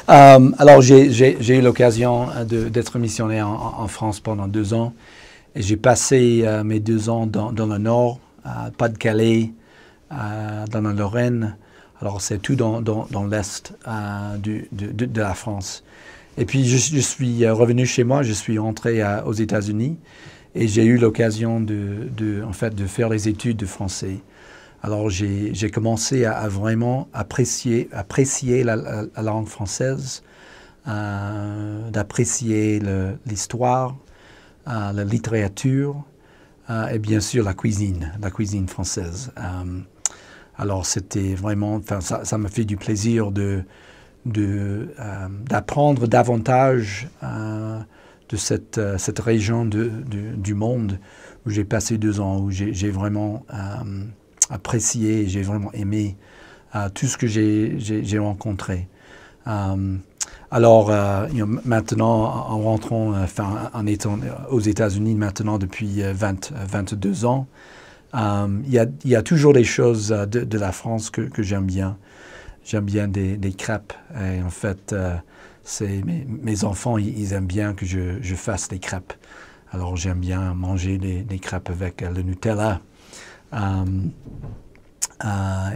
Alors, j'ai eu l'occasion d'être missionnaire en France pendant 2 ans. Et j'ai passé mes 2 ans dans le Nord, Pas-de-Calais, dans la Lorraine. Alors, c'est tout dans l'Est de la France. Et puis, je suis revenu chez moi, je suis rentré aux États-Unis et j'ai eu l'occasion en fait, de faire les études de français. Alors, j'ai commencé à vraiment apprécier la langue française, d'apprécier l'histoire, la littérature et bien sûr la cuisine française. Alors, c'était vraiment, enfin, ça me fait du plaisir d'apprendre davantage de cette région du monde où j'ai passé 2 ans, où j'ai vraiment apprécié, j'ai vraiment aimé tout ce que j'ai rencontré. Alors, maintenant, en rentrant, en étant aux États-Unis maintenant depuis 22 ans, il y a toujours des choses de la France que j'aime bien. J'aime bien des crêpes. Et en fait, mes enfants, ils aiment bien que je fasse des crêpes. Alors, j'aime bien manger des crêpes avec le Nutella.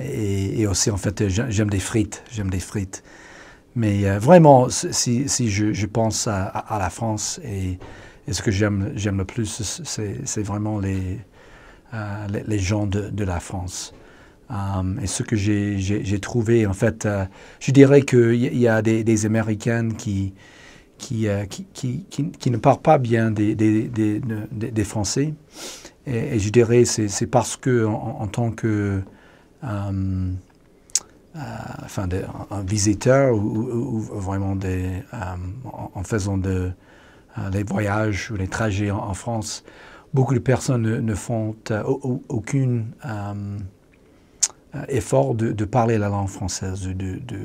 Et aussi, en fait, j'aime des frites. Mais vraiment, si je pense à la France et ce que j'aime le plus, c'est vraiment les gens de la France. Et ce que j'ai trouvé, en fait, je dirais qu'il y a des Américaines qui ne parlent pas bien des Français. Et je dirais c'est parce que en tant que un visiteur ou vraiment en faisant les voyages ou les trajets en France, beaucoup de personnes ne font aucun effort de parler la langue française,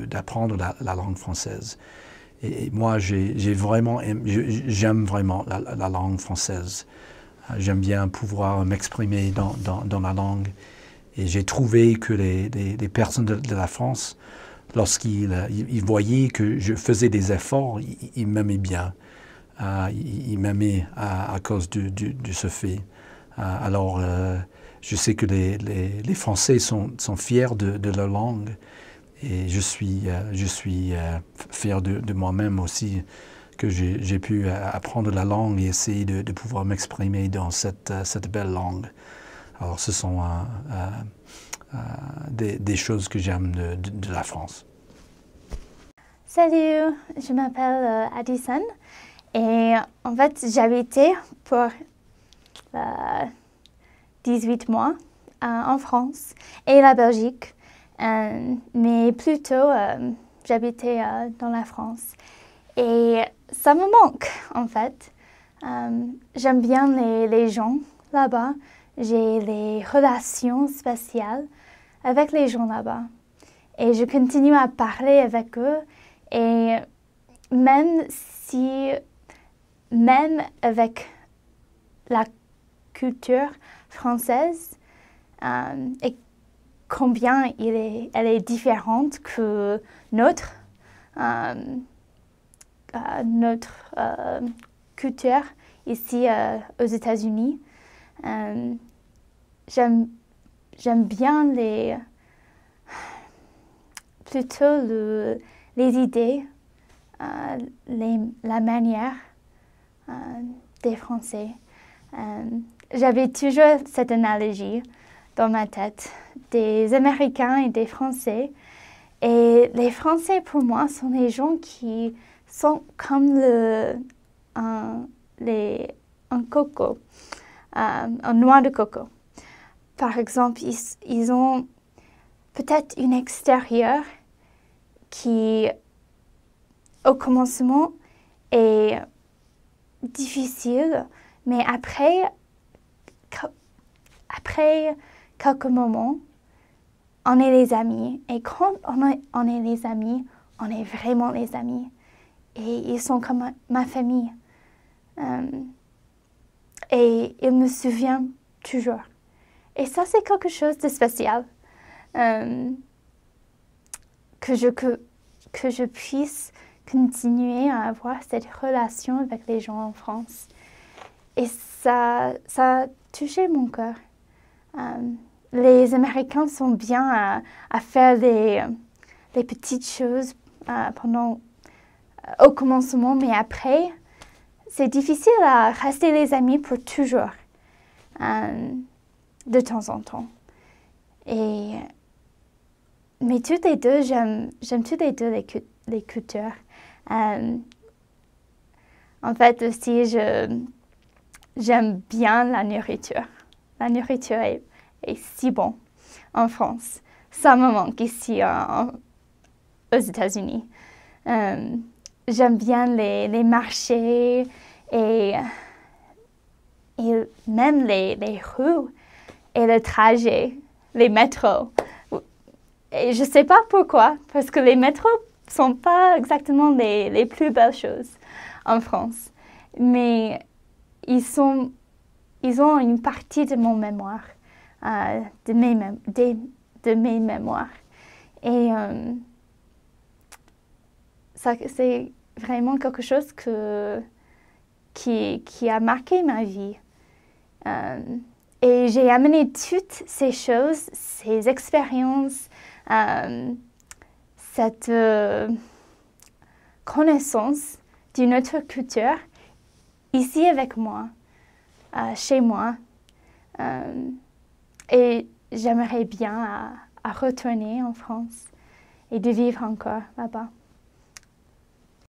d'apprendre la langue française. Et moi, j'aime vraiment la langue française. J'aime bien pouvoir m'exprimer dans la langue. Et j'ai trouvé que les personnes de la France, lorsqu'ils voyaient que je faisais des efforts, ils m'aimaient bien. Ils m'aimaient à cause de ce fait. Alors, je sais que les Français sont fiers de leur langue. Et je suis fier de moi-même aussi que j'ai pu apprendre la langue et essayer de pouvoir m'exprimer dans cette belle langue. Alors, ce sont des choses que j'aime de la France. Salut, je m'appelle Addison et en fait, j'habitais pour 18 mois en France et la Belgique, mais plutôt j'habitais dans la France. Et ça me manque, en fait. J'aime bien les gens là-bas. J'ai des relations spéciales avec les gens là-bas. Et je continue à parler avec eux. Et même avec la culture française, et combien elle est différente que notre culture ici aux États-Unis. J'aime bien plutôt les idées, la manière des Français. J'avais toujours cette analogie dans ma tête des Américains et des Français. Et les Français, pour moi, sont des gens qui sont comme un coco, un noix de coco. Par exemple, ils ont peut-être une extérieur qui, au commencement, est difficile, mais après quelques moments, on est les amis. Et quand on est les amis, on est vraiment les amis. Et ils sont comme ma famille. Et ils me souviennent toujours. Et ça, c'est quelque chose de spécial. Que je puisse continuer à avoir cette relation avec les gens en France. Et ça a touché mon cœur. Les Américains sont bien à faire les petites choses au commencement, mais après, c'est difficile à rester les amis pour toujours, de temps en temps. Mais toutes les deux, j'aime toutes les deux les cultures. En fait aussi, j'aime bien la nourriture. La nourriture est si bon en France. Ça me manque ici aux États-Unis. J'aime bien les marchés et même les rues et le trajet, les métros. Et je ne sais pas pourquoi, parce que les métros ne sont pas exactement les plus belles choses en France. Mais ils ont une partie de mon mémoire, de mes mémoires. Et c'est vraiment quelque chose qui a marqué ma vie. Et j'ai amené toutes ces choses, ces expériences, cette connaissance d'une autre culture ici avec moi, chez moi. Et j'aimerais bien à retourner en France et de vivre encore là-bas.